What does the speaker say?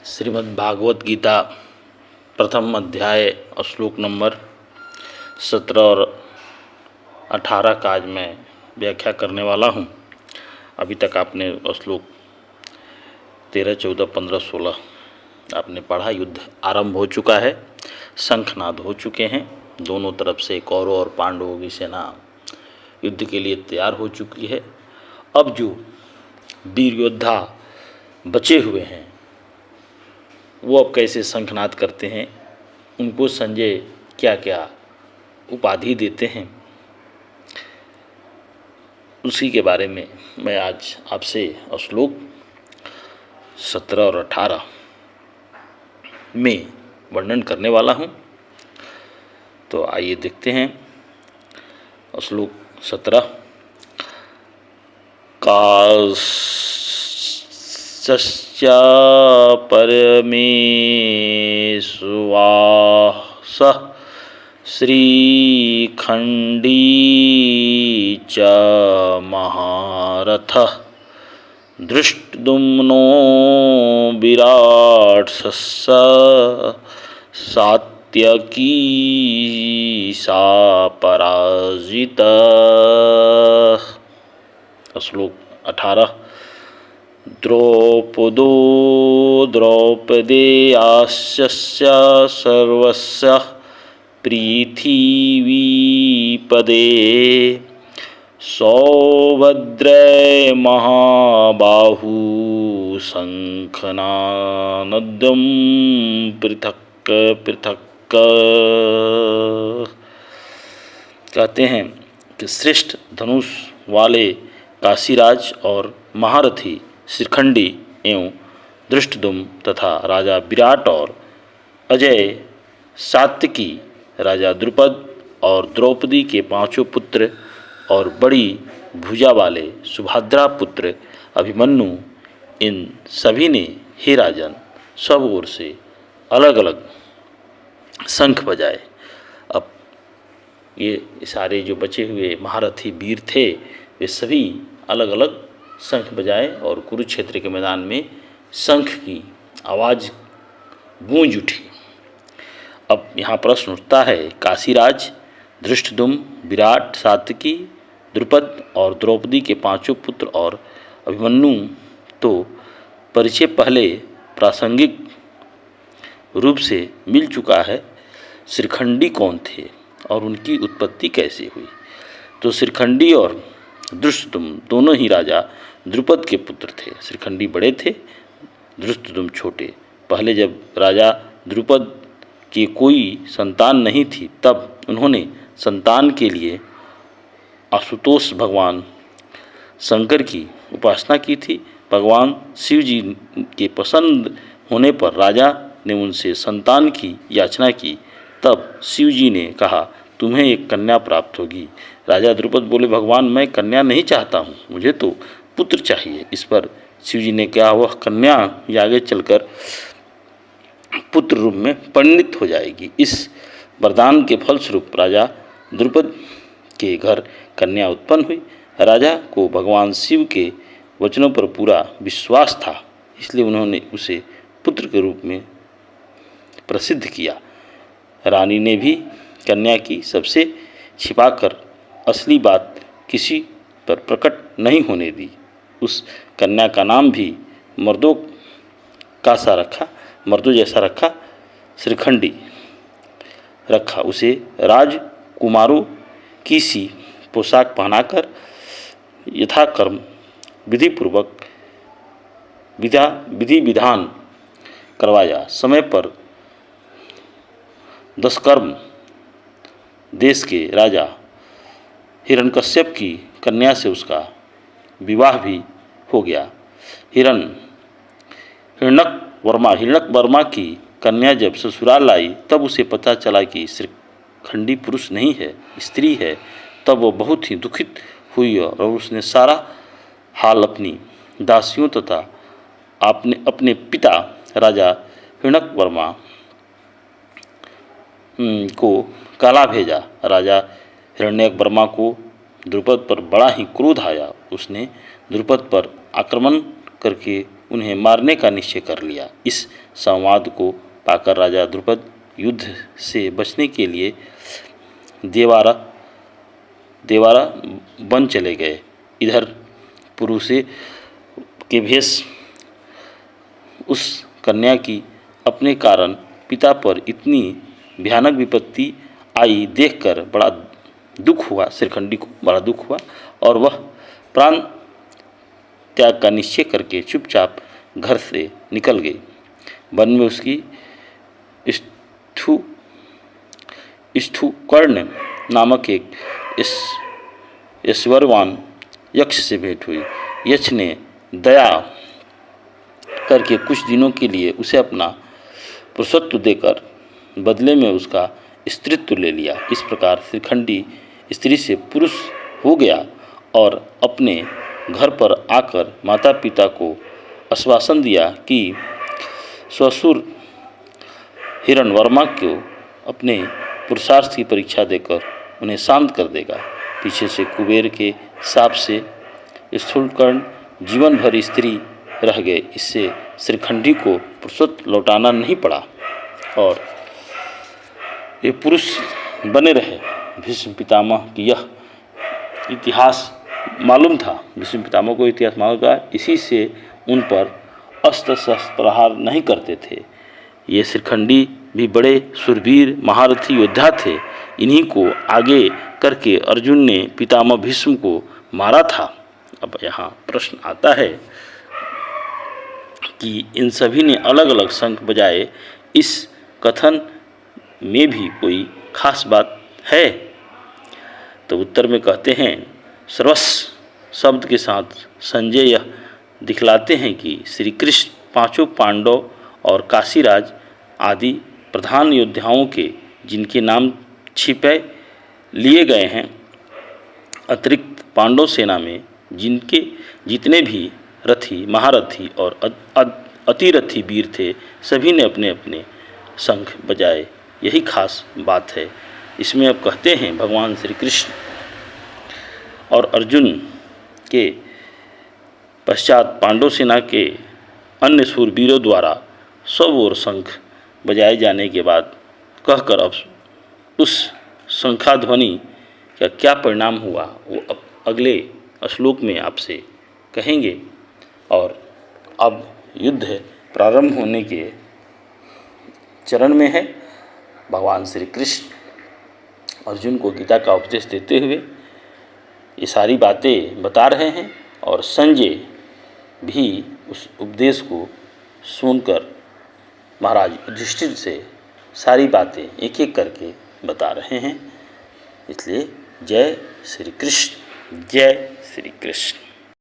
श्रीमद् भागवत गीता प्रथम अध्याय श्लोक नंबर 17 और 18 का आज मैं व्याख्या करने वाला हूँ। अभी तक आपने श्लोक 13, 14, 15, 16 आपने पढ़ा। युद्ध आरंभ हो चुका है, शंखनाद हो चुके हैं। दोनों तरफ से कौरव और पांडवों की सेना युद्ध के लिए तैयार हो चुकी है। अब जो वीर योद्धा बचे हुए हैं वो अब कैसे शंखनाद करते हैं, उनको संजय क्या क्या उपाधि देते हैं, उसी के बारे में मैं आज आपसे श्लोक 17 और 18 में वर्णन करने वाला हूँ। तो आइए देखते हैं श्लोक 17। काश्च परमेश्वासः श्रीखण्डी च महारथः धृष्टद्युम्नो विराट्स्य सात्यकी सा पराजितः। श्लोक 18। द्रौपदेयास्य सर्वस्य पृथिवीपदे सौभद्रे महाबाहु शंखनादं पृथक् पृथक्। कहते हैं कि श्रेष्ठ धनुष वाले काशीराज और महारथी शिखंडी एवं धृष्टद्युम्न तथा राजा विराट और अजय सात्यकी राजा द्रुपद और द्रौपदी के पांचों पुत्र और बड़ी भुजा वाले सुभद्रा पुत्र अभिमन्यु, इन सभी ने हे राजन सब ओर से अलग अलग शंख बजाए। अब ये सारे जो बचे हुए महारथी वीर थे वे सभी अलग अलग शंख बजाए और कुरुक्षेत्र के मैदान में शंख की आवाज़ गूंज उठी। अब यहाँ प्रश्न उठता है, काशीराज, धृष्टद्युम्न, विराट, सात्यकी, द्रुपद और द्रौपदी के पांचों पुत्र और अभिमन्यु तो परिचय पहले प्रासंगिक रूप से मिल चुका है। शिखंडी कौन थे और उनकी उत्पत्ति कैसे हुई? तो शिखंडी और धृष्टद्युम्न दोनों ही राजा द्रुपद के पुत्र थे। शिखंडी बड़े थे, धृष्टद्युम्न छोटे। पहले जब राजा द्रुपद की कोई संतान नहीं थी तब उन्होंने संतान के लिए आशुतोष भगवान शंकर की उपासना की थी। भगवान शिव जी के पसंद होने पर राजा ने उनसे संतान की याचना की। तब शिव जी ने कहा, तुम्हें एक कन्या प्राप्त होगी। राजा द्रुपद बोले, भगवान मैं कन्या नहीं चाहता हूँ, मुझे तो पुत्र चाहिए। इस पर शिव जी ने कहा, वह कन्या आगे चलकर पुत्र रूप में परिणित हो जाएगी। इस वरदान के फलस्वरूप राजा द्रुपद के घर कन्या उत्पन्न हुई। राजा को भगवान शिव के वचनों पर पूरा विश्वास था, इसलिए उन्होंने उसे पुत्र के रूप में प्रसिद्ध किया। रानी ने भी कन्या की सबसे छिपाकर असली बात किसी पर प्रकट नहीं होने दी। उस कन्या का नाम भी मर्दों जैसा रखा, श्रीखंडी रखा। उसे राजकुमारों की सी पोशाक पहनाकर यथाक्रम विधिपूर्वक विधि विधान करवाया। समय पर दशकर्म देश के राजा हिरण्यकश्यप की कन्या से उसका विवाह भी हो गया। हिरण्यक वर्मा की कन्या जब ससुराल आई तब उसे पता चला कि शिखंडी पुरुष नहीं है, स्त्री है। तब वो बहुत ही दुखित हुई और उसने सारा हाल अपनी दासियों तथा अपने पिता राजा हिरण्यक वर्मा को काला भेजा। राजा हिरण्यक वर्मा को द्रुपद पर बड़ा ही क्रोध आया। उसने द्रुपद पर आक्रमण करके उन्हें मारने का निश्चय कर लिया। इस संवाद को पाकर राजा द्रुपद युद्ध से बचने के लिए देवारा वन चले गए। इधर पुरुषे के भेष उस कन्या की अपने कारण पिता पर इतनी भयानक विपत्ति आई देखकर बड़ा दुख हुआ, शिखंडी को बड़ा दुख हुआ और वह प्राण त्याग का निश्चय करके चुपचाप घर से निकल गई। वन में उसकी स्थूकर्ण नामक एक ईश्वरवान यक्ष से भेंट हुई। यक्ष ने दया करके कुछ दिनों के लिए उसे अपना पुरुषत्व देकर बदले में उसका स्त्रीत्व ले लिया। इस प्रकार शिखंडी स्त्री से पुरुष हो गया और अपने घर पर आकर माता पिता को आश्वासन दिया कि ससुर हिरण्यवर्मा को अपने पुरुषार्थ की परीक्षा देकर उन्हें शांत कर देगा। पीछे से कुबेर के शाप से स्थूलकर्ण जीवन भर स्त्री रह गए। इससे शिखंडी को पुरुषत्व लौटाना नहीं पड़ा और ये पुरुष बने रहे। भीष्म पितामह की यह इतिहास मालूम था, भीष्म पितामह को इतिहास मालूम था, इसी से उन पर अस्त्र शस्त्र प्रहार नहीं करते थे। ये शिखंडी भी बड़े शूरवीर महारथी योद्धा थे। इन्हीं को आगे करके अर्जुन ने पितामह भीष्म को मारा था। अब यहाँ प्रश्न आता है कि इन सभी ने अलग अलग शंख बजाए, इस कथन में भी कोई खास बात है? तो उत्तर में कहते हैं, सर्वस्व शब्द के साथ संजय यह दिखलाते हैं कि श्री कृष्ण पांचों पांडव और काशीराज आदि प्रधान योद्धाओं के जिनके नाम छिपे लिए गए हैं, अतिरिक्त पांडव सेना में जिनके जितने भी रथी महारथी और अतिरथी वीर थे, सभी ने अपने अपने शंख बजाए। यही खास बात है। इसमें अब कहते हैं, भगवान श्री कृष्ण और अर्जुन के पश्चात पांडव सेना के अन्य शूरवीरों द्वारा सब ओर शंख बजाए जाने के बाद कहकर अब उस शंखाध्वनि का क्या परिणाम हुआ वो अब अगले श्लोक में आपसे कहेंगे। और अब युद्ध प्रारंभ होने के चरण में है। भगवान श्री कृष्ण अर्जुन को गीता का उपदेश देते हुए ये सारी बातें बता रहे हैं और संजय भी उस उपदेश को सुनकर महाराज युधिष्ठिर से सारी बातें एक एक करके बता रहे हैं। इसलिए जय श्री कृष्ण, जय श्री कृष्ण।